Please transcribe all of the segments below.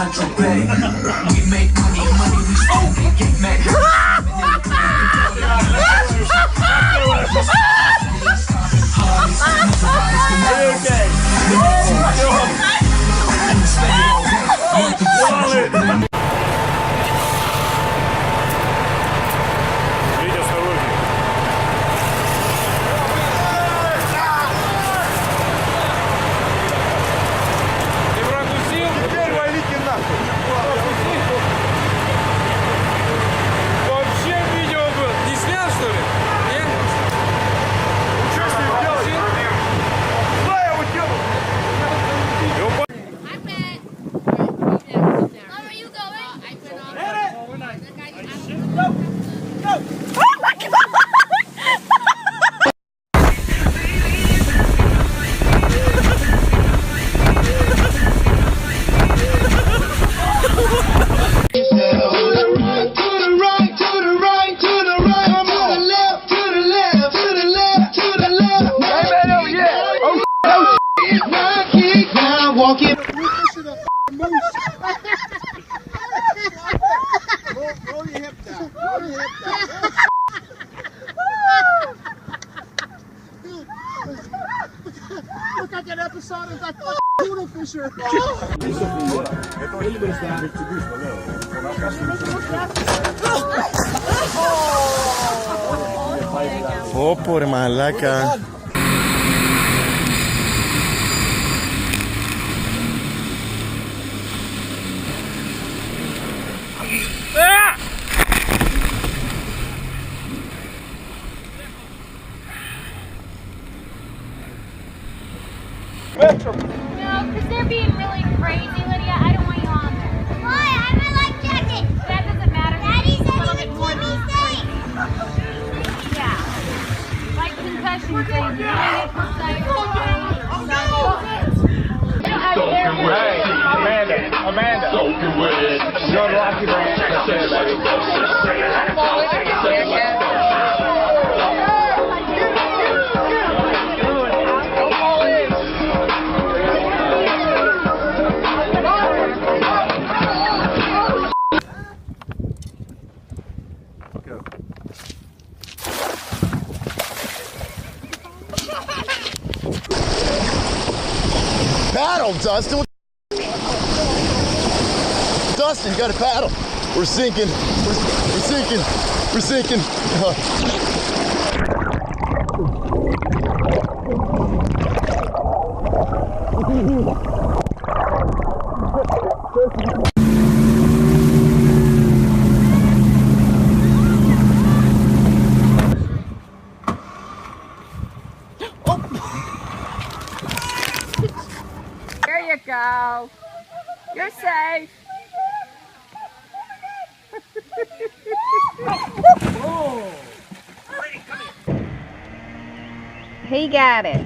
Central Bay. We make money, we spend it, get mad. Roll your hip down. Roll your hip down. Look like an episode of that Poodle Fisher. Πω ρε μαλάκα. No, because they're being really crazy, Lydia. I don't want you on there. Why? I have my life jacket. That doesn't matter. Daddy said he would keep me safe. Yeah. Like concussion things. You get Amanda. You're the lucky man. Paddle, Dustin. Dustin, you gotta paddle. We're sinking. We're sinking. We're sinking. There you go. You're safe. He got it.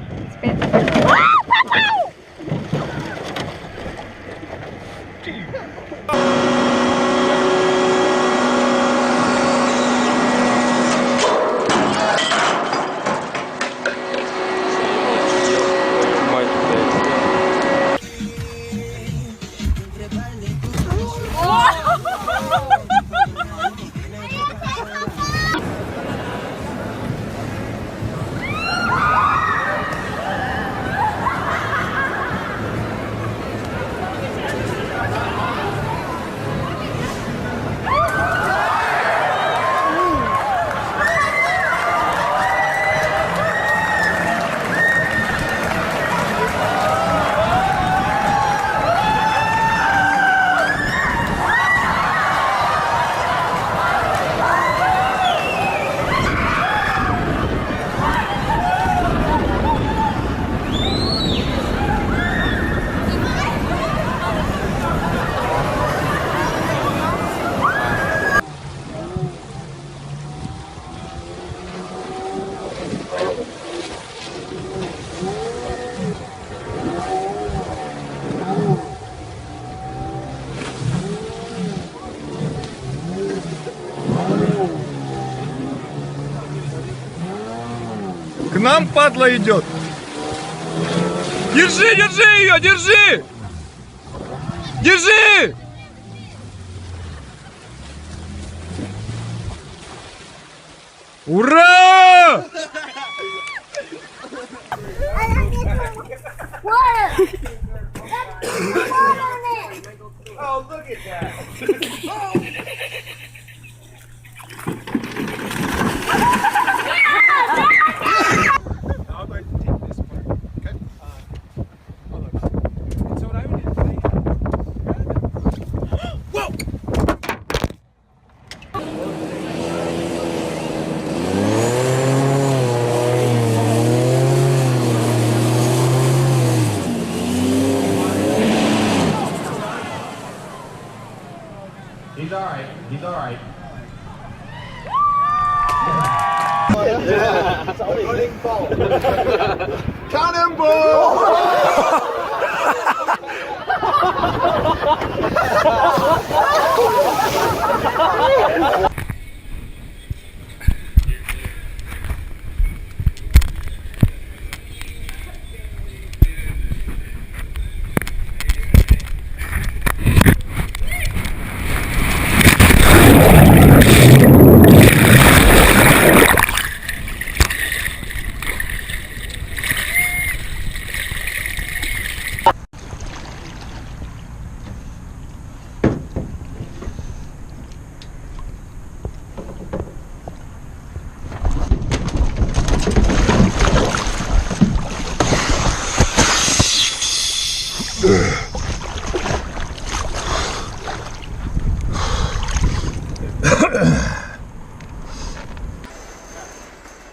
К нам падла идет. Держи, держи ее, держи! Держи! Ура! Oh, look at that. I'm going to take this part. Okay? Hold on. So what I would do is whoa! He's alright. He's alright.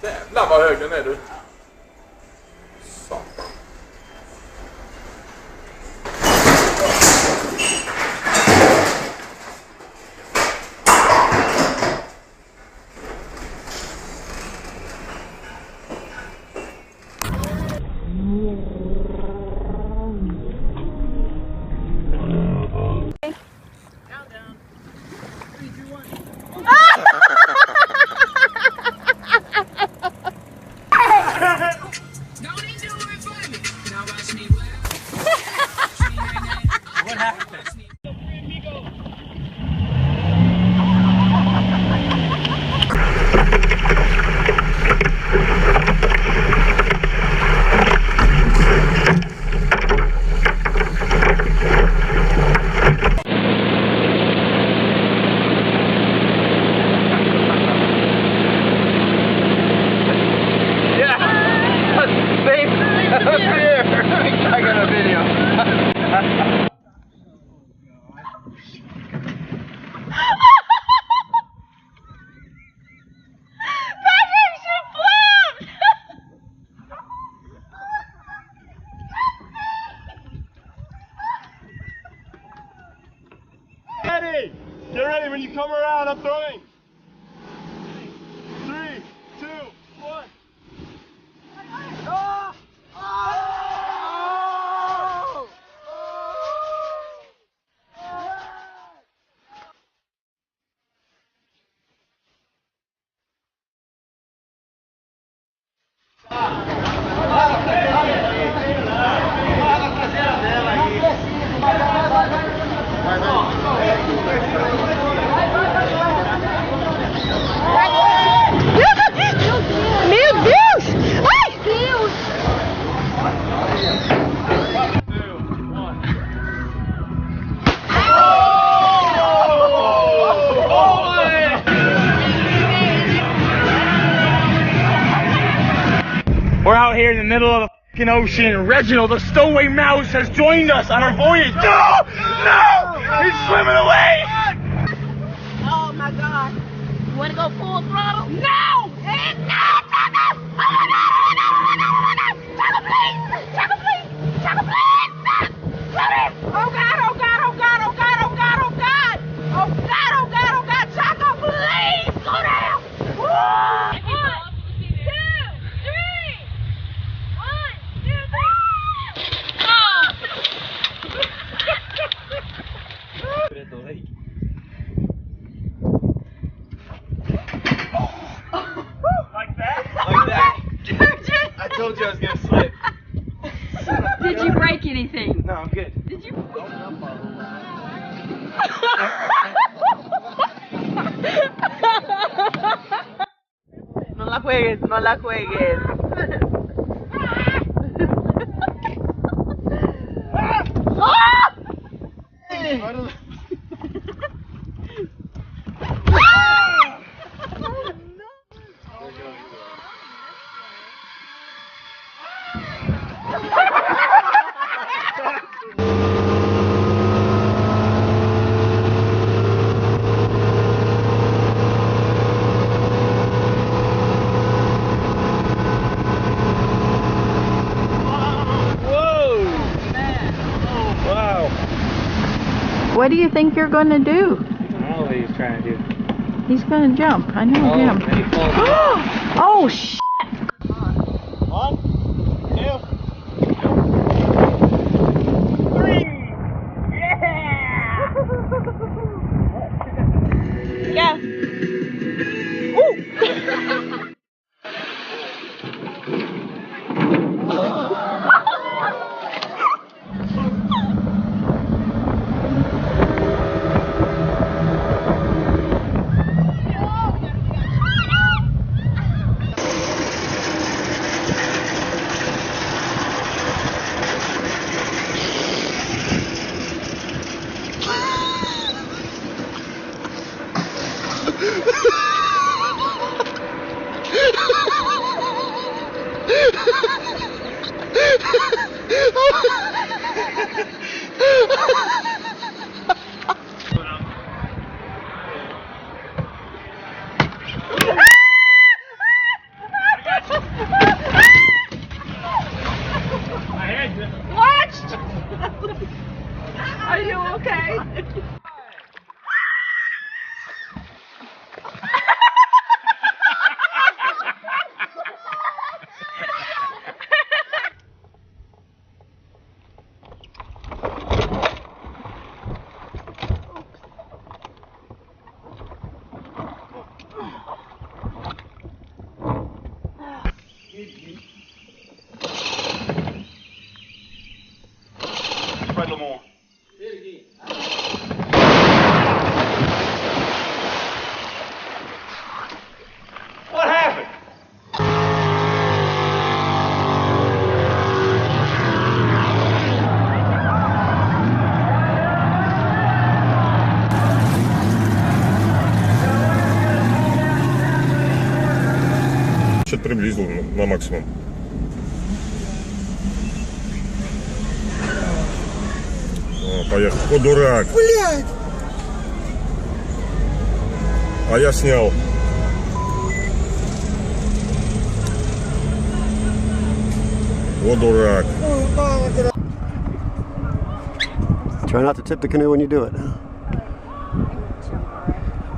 Jävlar vad hög den är du. Satan. I got a video. Ready! Get ready when you come around, I'm throwing. 3, 2, 1. Oh! Oh! Meu Deus! Ai! Deus! We're out here in the middle of the fucking ocean, and Reginald, the stowaway mouse, has joined us on our voyage. No! No! He's swimming away! Oh my God! You want to go full throttle? No! Oh God! Oh God! Oh God! Oh God! Oh God! Oh God! Oh God! Oh God! Oh God! Chaco, please go down! Woo! 1, 2, 3. 1, 2, 3. Oh! Like that? Like that. I told you I was gonna slip. Did you break anything? No, I'm good. Did you? jueguen, no la jueguen. What do you think you're going to do? I don't know what he's trying to do. He's going to jump. I know him. And then he falls down. Oh, shit. 1, 2, 3. Yeah! Yeah. Are you okay? Spread a little more. What happened? Что-то приблизил на максимум. О, поехал. О, дурак! Блядь! А я снял. О, дурак! Try not to tip the canoe when you do it.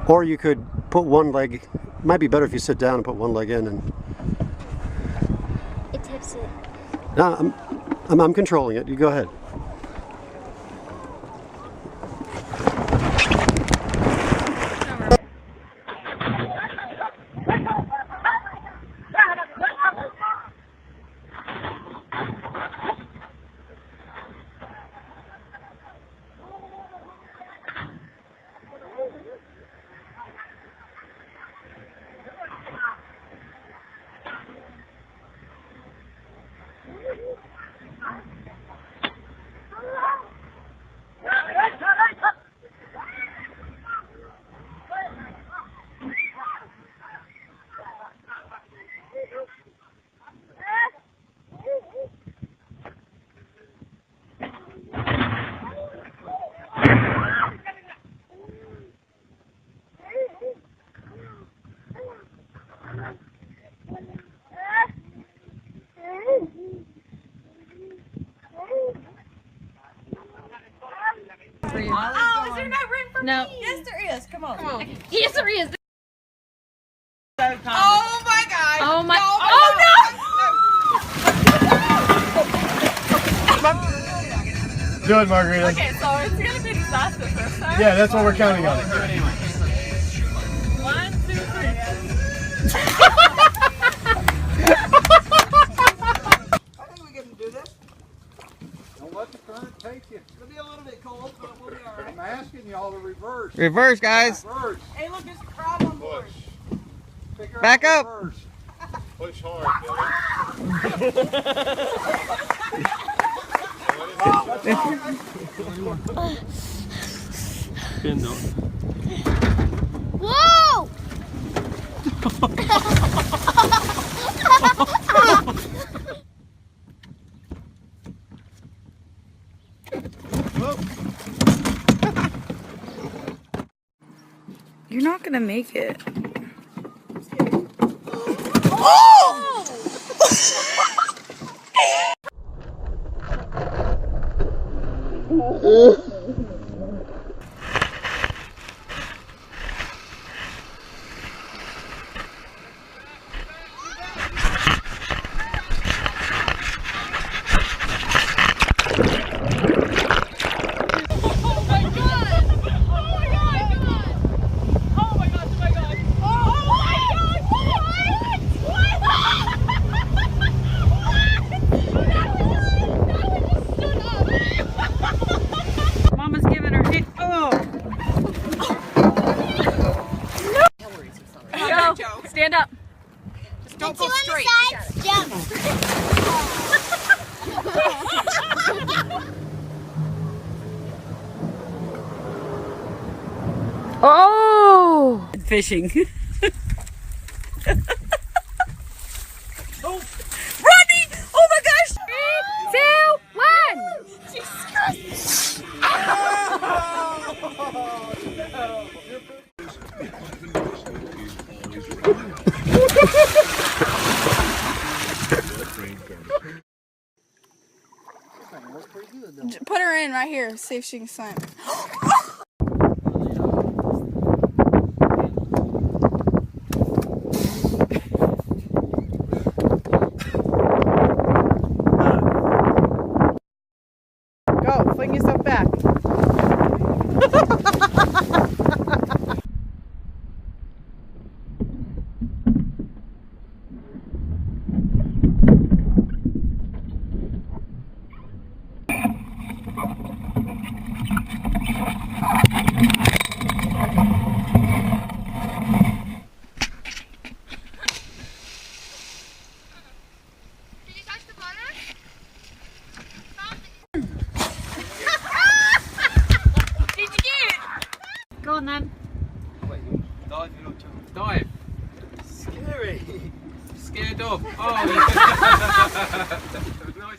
Or you could put one leg. It might be better if you sit down and put one leg in and. It tips it. No, I'm controlling it. You go ahead. Oh, is there no room for me? Yes, there is. Come on. Yes, there is. Oh my God. Oh my. No, Do it, Margarita. Okay, so it's gonna be disaster first time. Yeah, that's what we're counting on. 1, 2, 3. I think we can do this. Don't let the current take you. It'll be a little bit cold, but we'll be all right. I'm asking y'all to reverse. Reverse, guys. Reverse. Hey, look, there's a crab on board. Figure Back out up. reverse. Push hard, Billy. Whoa! You're not gonna make it. Mama's giving her hit. Oh! No! Go! Stand up! Just don't go straight. Sides, jump. Oh! Fishing. Oh. Rodney! Oh my gosh! 3, 2, 1. Jesus Christ. Put her in right here. See if she can swim. Go, fling yourself back. Go on then. Dive, you little chump. Dive. Scary. Scared off. Oh, nice.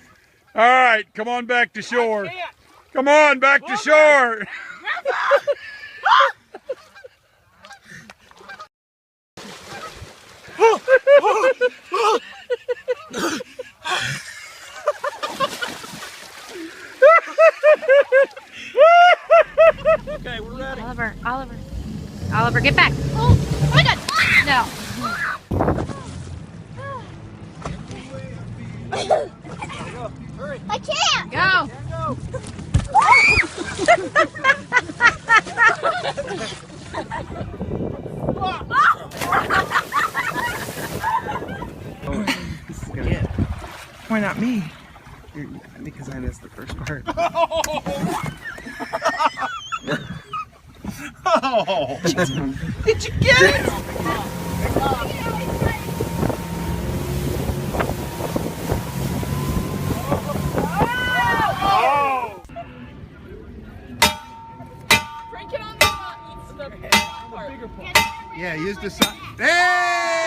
All right, come on back to shore. Come on back to shore. Okay, we're ready. Oliver, get back. Oh my God. No. I can't. Go! Why not me? Because I missed the first part. Oh! Did you get it? Drink it on the bigger part. Yeah, use the side. Hey!